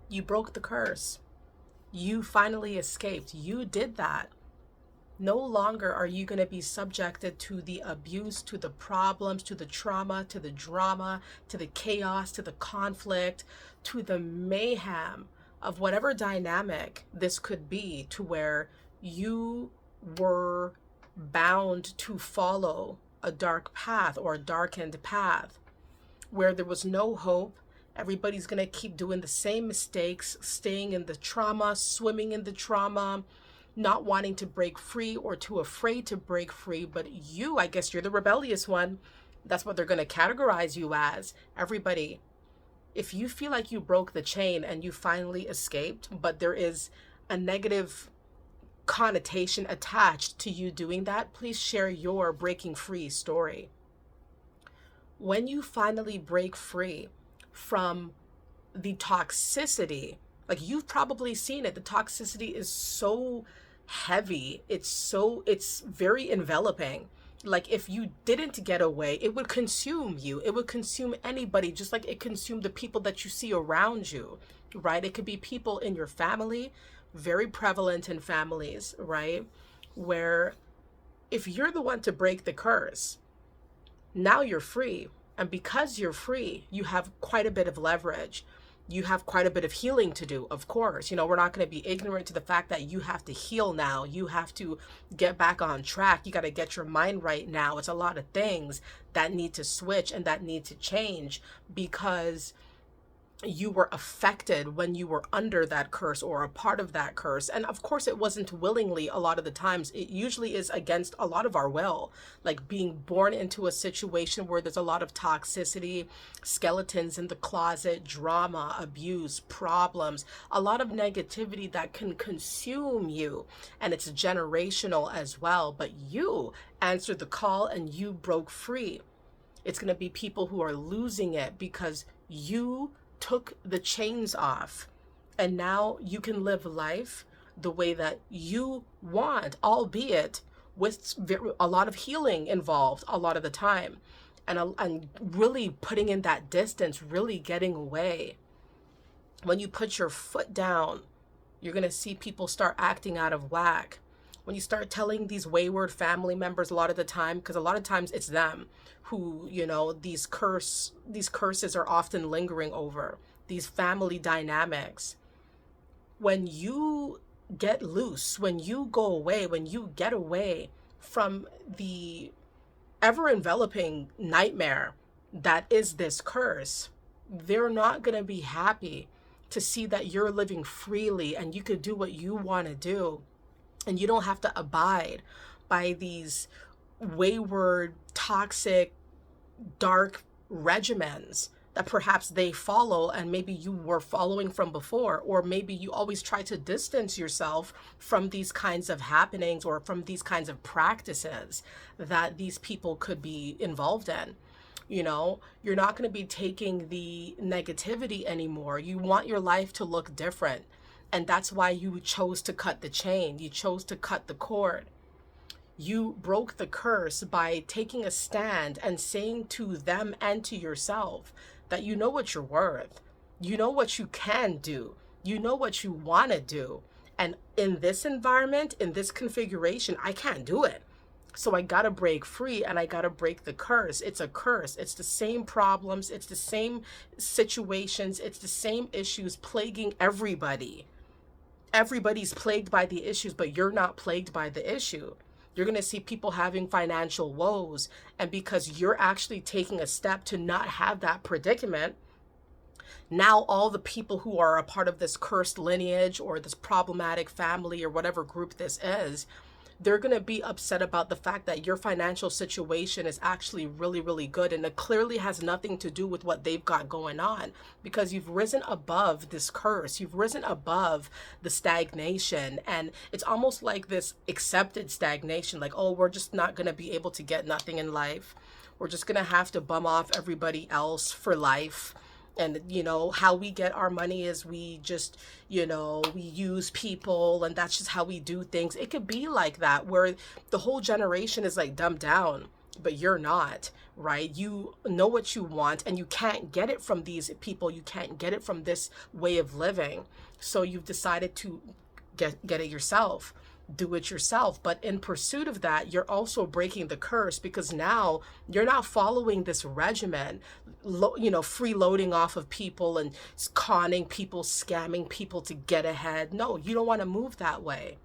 You broke the curse. You finally escaped. You did that. No longer are you going to be subjected to the abuse, to the problems, to the trauma, to the drama, to the chaos, to the conflict, to the mayhem of whatever dynamic this could be, to where you were bound to follow a dark path or a darkened path where there was no hope. Everybody's going to keep doing the same mistakes, staying in the trauma, swimming in the trauma, not wanting to break free or too afraid to break free. But you, I guess you're the rebellious one. That's what they're going to categorize you as. Everybody, if you feel like you broke the chain and you finally escaped, but there is a negative connotation attached to you doing that, please share your breaking free story. When you finally break free from the toxicity, like you've probably seen it, the toxicity is so heavy, it's very enveloping. Like if you didn't get away, it would consume you, it would consume anybody, just like it consumed the people that you see around you, right? It could be people in your family, very prevalent in families, right? Where if you're the one to break the curse, now you're free. And because you're free, you have quite a bit of leverage. You have quite a bit of healing to do, of course. You know, we're not going to be ignorant to the fact that you have to heal now. You have to get back on track. You got to get your mind right now. It's a lot of things that need to switch and that need to change because you were affected when you were under that curse or a part of that curse. And of course, it wasn't willingly a lot of the times. It usually is against a lot of our will, like being born into a situation where there's a lot of toxicity, skeletons in the closet, drama, abuse, problems, a lot of negativity that can consume you. And it's generational as well. But you answered the call and you broke free. It's going to be people who are losing it because you took the chains off and now you can live life the way that you want, albeit with a lot of healing involved a lot of the time, and really putting in that distance, really getting away. When you put your foot down, you're going to see people start acting out of whack. When you start telling these wayward family members a lot of the time, because a lot of times it's them who, you know, these curses are often lingering over, these family dynamics. When you get loose, when you go away, when you get away from the ever enveloping nightmare that is this curse, they're not going to be happy to see that you're living freely and you could do what you want to do. And you don't have to abide by these wayward, toxic, dark regimens that perhaps they follow and maybe you were following from before, or maybe you always try to distance yourself from these kinds of happenings or from these kinds of practices that these people could be involved in. You know, you're not going to be taking the negativity anymore. You want your life to look different. And that's why you chose to cut the chain. You chose to cut the cord. You broke the curse by taking a stand and saying to them and to yourself that you know what you're worth. You know what you can do. You know what you want to do. And in this environment, in this configuration, I can't do it. So I got to break free and I got to break the curse. It's a curse. It's the same problems. It's the same situations. It's the same issues plaguing everybody. Everybody's plagued by the issues, but you're not plagued by the issue. You're going to see people having financial woes. And because you're actually taking a step to not have that predicament, now all the people who are a part of this cursed lineage or this problematic family or whatever group this is, they're going to be upset about the fact that your financial situation is actually really, really good. And it clearly has nothing to do with what they've got going on because you've risen above this curse. You've risen above the stagnation. And it's almost like this accepted stagnation, like, oh, we're just not going to be able to get nothing in life. We're just going to have to bum off everybody else for life. And, you know, how we get our money is we just, you know, we use people and that's just how we do things. It could be like that where the whole generation is like dumbed down. but you're not, right? You know what you want and you can't get it from these people. You can't get it from this way of living. So you've decided to get it yourself, do it yourself. But in pursuit of that, you're also breaking the curse, because now you're not following this regimen, freeloading off of people and conning people, scamming people to get ahead. No, you don't want to move that way.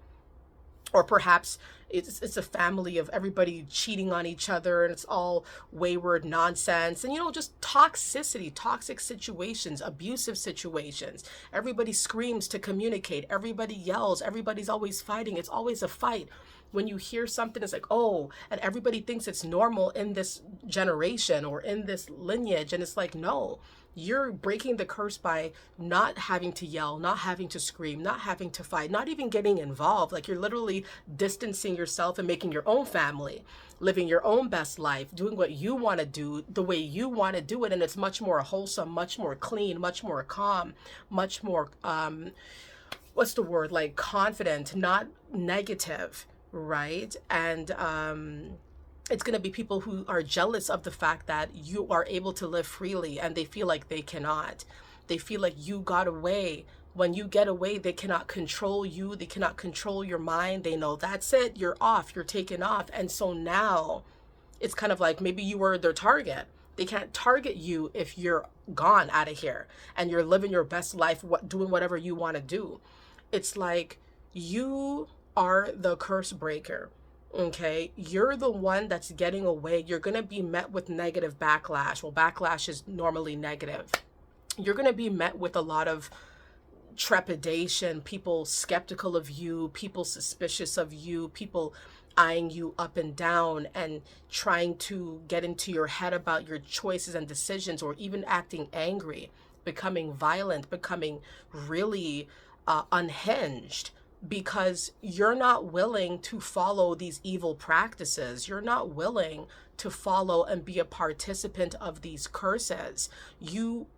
Or perhaps it's a family of everybody cheating on each other, and it's all wayward nonsense, and just toxicity, toxic situations, abusive situations. Everybody screams to communicate, everybody yells, everybody's always fighting. It's always a fight. When you hear something, it's like, oh, and everybody thinks it's normal in this generation or in this lineage, and it's like, no. You're breaking the curse by not having to yell, not having to scream, not having to fight, not even getting involved. Like, you're literally distancing yourself and making your own family, living your own best life, doing what you want to do the way you want to do it. And it's much more wholesome, much more clean, much more calm, much more, what's the word? Like, confident, not negative, right? And, it's going to be people who are jealous of the fact that you are able to live freely, and they feel like they cannot. They feel like you got away. When you get away, they cannot control you. They cannot control your mind. They know that's it. You're off. You're taken off. And so now it's kind of like maybe you were their target. They can't target you if you're gone out of here and you're living your best life, doing whatever you want to do. It's like you are the curse breaker. Okay, you're the one that's getting away. You're going to be met with negative backlash. Well, backlash is normally negative. You're going to be met with a lot of trepidation, people skeptical of you, people suspicious of you, people eyeing you up and down and trying to get into your head about your choices and decisions, or even acting angry, becoming violent, becoming really unhinged, because you're not willing to follow these evil practices. You're not willing to follow and be a participant of these curses. You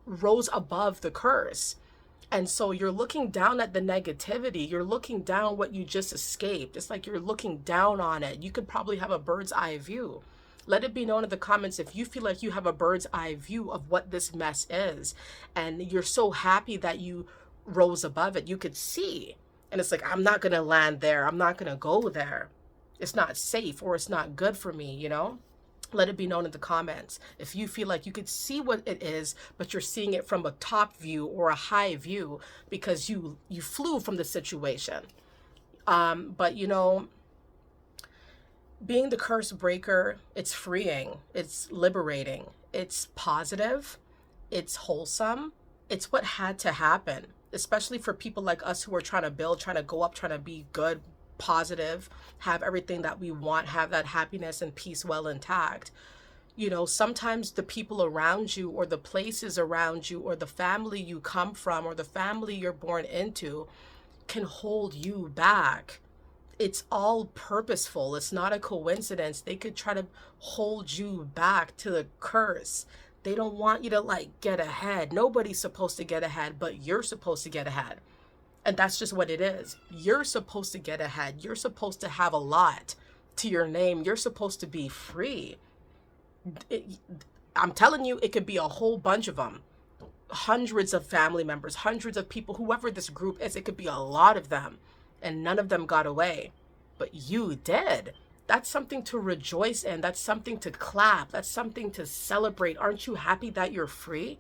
rose above the curse. And so you're looking down at the negativity. You're looking down what you just escaped. It's like you're looking down on it. You could probably have a bird's eye view. Let it be known in the comments if you feel like you have a bird's eye view of what this mess is. And you're so happy that you rose above it. You could see. And it's like, I'm not going to land there. I'm not going to go there. It's not safe, or it's not good for me, Let it be known in the comments if you feel like you could see what it is, but you're seeing it from a top view or a high view because you flew from the situation. But being the curse breaker, it's freeing, it's liberating, it's positive, it's wholesome. It's what had to happen, especially for people like us who are trying to build, trying to go up, trying to be good, positive, have everything that we want, have that happiness and peace well intact. Sometimes the people around you, or the places around you, or the family you come from, or the family you're born into can hold you back. It's all purposeful. It's not a coincidence. They could try to hold you back to the curse. They don't want you to get ahead. Nobody's supposed to get ahead, but you're supposed to get ahead. And that's just what it is. You're supposed to get ahead. You're supposed to have a lot to your name. You're supposed to be free. I'm telling you, it could be a whole bunch of them. Hundreds of family members, hundreds of people, whoever this group is, it could be a lot of them. And none of them got away. But you did. That's something to rejoice in. That's something to clap. That's something to celebrate. Aren't you happy that you're free?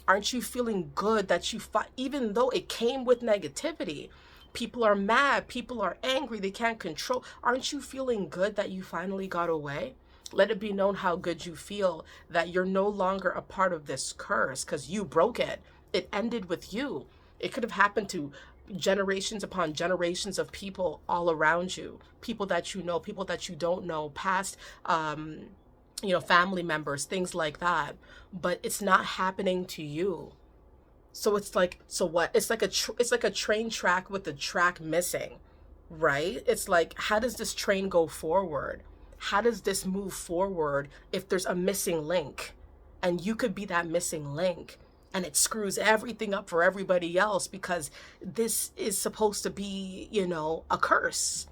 Aren't you feeling good that you fought, even though it came with negativity? People are mad. People are angry. They can't control. Aren't you feeling good that you finally got away? Let it be known how good you feel that you're no longer a part of this curse, because you broke it. It ended with you. It could have happened to generations upon generations of people all around you, people that you know, people that you don't know, past family members, things like that. But it's not happening to you. So it's like, so what? It's like a train track with the track missing, right? It's like, how does this train go forward? How does this move forward if there's a missing link? And you could be that missing link. And it screws everything up for everybody else, because this is supposed to be, a curse.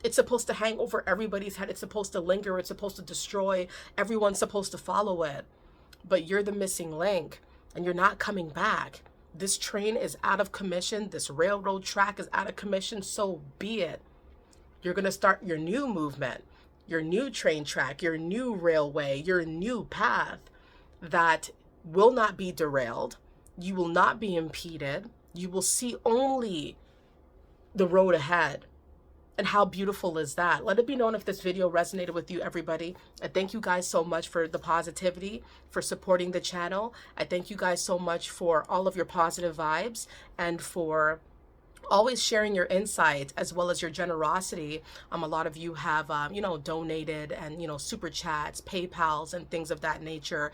It's supposed to hang over everybody's head. It's supposed to linger. It's supposed to destroy. Everyone's supposed to follow it. But you're the missing link and you're not coming back. This train is out of commission. This railroad track is out of commission. So be it. You're going to start your new movement, your new train track, your new railway, your new path that will not be derailed. You will not be impeded. You will see only the road ahead. And how beautiful is that? Let it be known if this video resonated with you, everybody. I thank you guys so much for the positivity, for supporting the channel. I thank you guys so much for all of your positive vibes and for always sharing your insights as well as your generosity. A lot of you have, donated and, super chats, PayPals and things of that nature,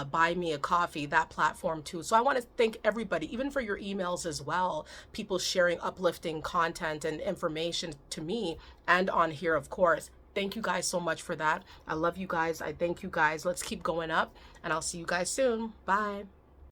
buy me a coffee, that platform too. So I want to thank everybody, even for your emails as well, people sharing uplifting content and information to me and on here, of course. Thank you guys so much for that. I love you guys. I thank you guys. Let's keep going up and I'll see you guys soon. Bye.